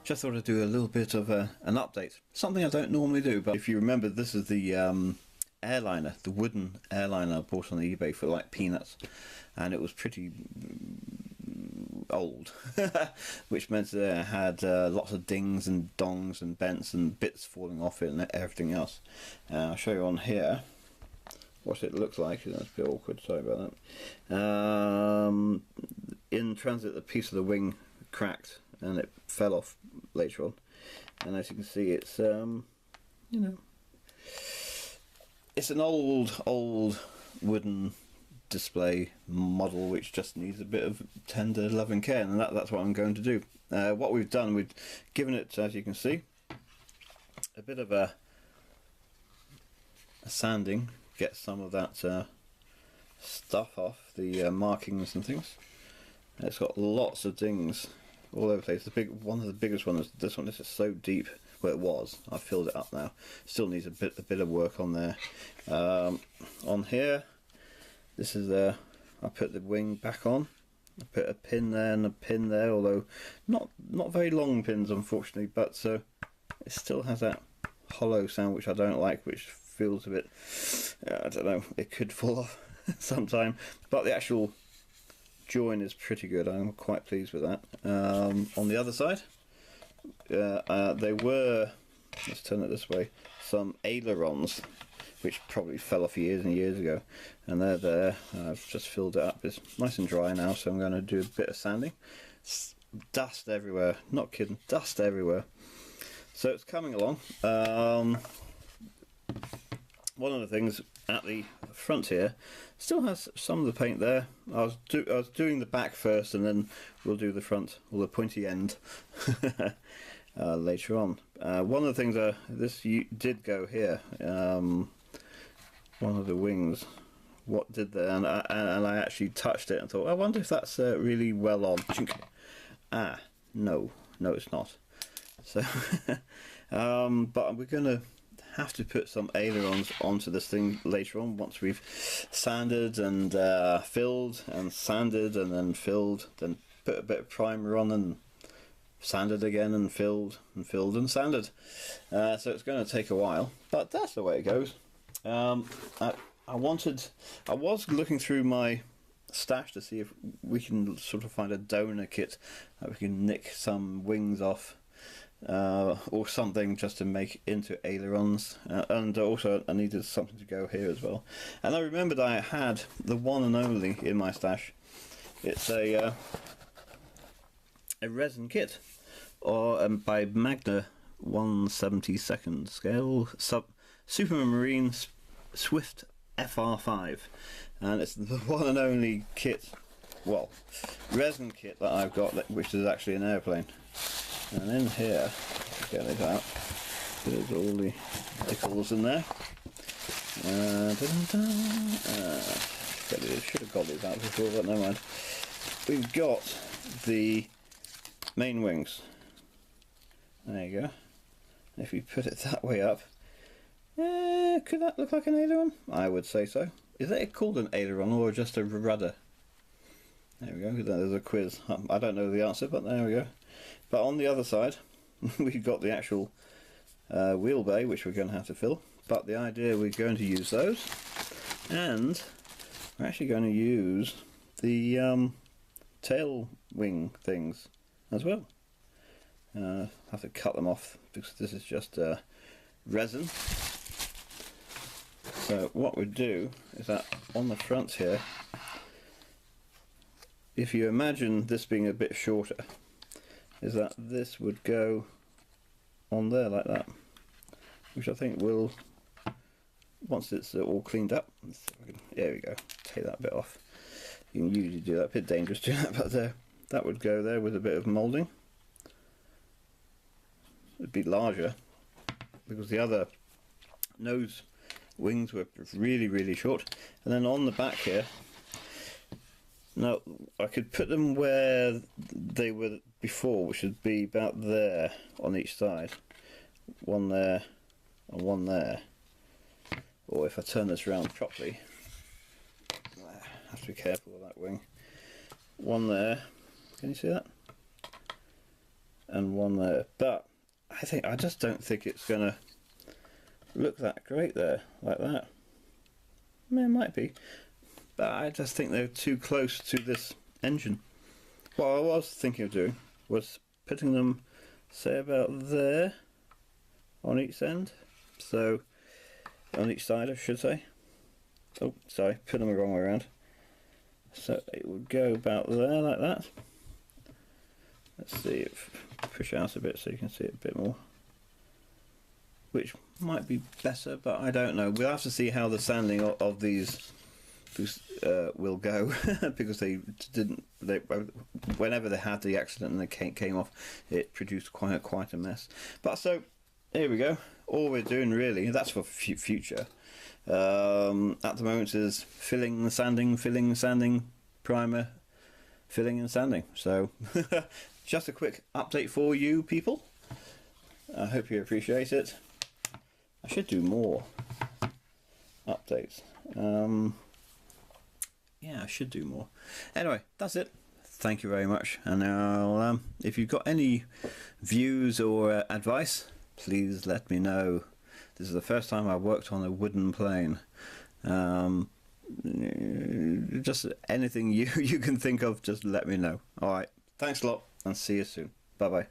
Just thought I'd do a little bit of an update. Something I don't normally do, but if you remember, this is the airliner, the wooden airliner I bought on eBay for like peanuts, and it was pretty old, which meant that it had lots of dings and dongs and bents and bits falling off it and everything else. I'll show you on here what it looks like. That's a bit awkward, sorry about that. In transit, the piece of the wing cracked and it fell off later on, and as you can see, it's it's an old wooden display model which just needs a bit of tender loving care, and that's what I'm going to do. What we've done, we've given it, as you can see, a bit of a sanding, get some of that stuff off the markings and things. It's got lots of dings all over the place. One of the biggest ones is this one. This is so deep. Well, it was. I've filled it up now. Still needs a bit of work on there. On here, this is I put the wing back on. I put a pin there and a pin there, although not very long pins, unfortunately. But it still has that hollow sound, which I don't like, which feels a bit. I don't know. It could fall off sometime, but the actual join is pretty good. I'm quite pleased with that. On the other side, there were, let's turn it this way, some ailerons which probably fell off years and years ago, and they're there. I've just filled it up. It's nice and dry now, so I'm going to do a bit of sanding. Dust everywhere, not kidding, dust everywhere. So it's coming along. One of the things at the front here still has some of the paint there. I was doing the back first, and then we'll do the front, or the pointy end, later on. One of the things, this did go here. One of the wings, what did there? And I actually touched it and thought, I wonder if that's really well on. No, it's not. So, but we're gonna have to put some ailerons onto this thing later on, once we've sanded and filled and sanded and then filled, then put a bit of primer on and sanded again and filled and sanded. So it's going to take a while, but that's the way it goes. I was looking through my stash to see if we can sort of find a donor kit that we can nick some wings off, or something, just to make into ailerons, and also I needed something to go here as well. And I remembered I had the one and only in my stash. It's a resin kit, or by Magna 1/72 scale Supermarine Swift FR5, and it's the one and only kit, well, resin kit that I've got, which is actually an airplane. And in here, get it out, there's all the decals in there. Should have got these out before, but never mind. We've got the main wings. There you go. If you put it that way up, could that look like an aileron? I would say so. Is that called an aileron or just a rudder? There we go, there's a quiz. I don't know the answer, but there we go. But on the other side, we've got the actual wheel bay, which we're going to have to fill. But the idea, we're going to use those, and we're actually going to use the tail wing things as well. Have to cut them off because this is just resin. So what we do is that on the front here, if you imagine this being a bit shorter, is that this would go on there like that, which I think will, once it's all cleaned up, there we go, take that bit off. You can usually do that, a bit dangerous doing that, but that would go there with a bit of moulding. It'd be larger because the other nose wings were really short. And then on the back here, now I could put them where they were before, which would be about there on each side, one there and one there. Or if I turn this around properly, I have to be careful with that wing. One there, can you see that? and one there. But I just don't think it's gonna look that great there, like that. I mean, it might be, but I just think they're too close to this engine. What I was thinking of doing was putting them, say, about there on each end. So, on each side, I should say. Oh, sorry, put them the wrong way around. So it would go about there, like that. Let's see if push out a bit so you can see it a bit more. Which might be better, but I don't know. We'll have to see how the sanding of these will go, because they didn't. Whenever they had the accident and they came off, it produced quite a mess. But so here we go. All we're doing really, that's for future. At the moment is filling, sanding, primer, filling and sanding. So just a quick update for you people. I hope you appreciate it. I should do more updates. Yeah, I should do more. Anyway, that's it. Thank you very much. And now, if you've got any views or advice, please let me know. This is the first time I've worked on a wooden plane. Just anything you can think of, just let me know. Alright, thanks a lot and see you soon. Bye bye.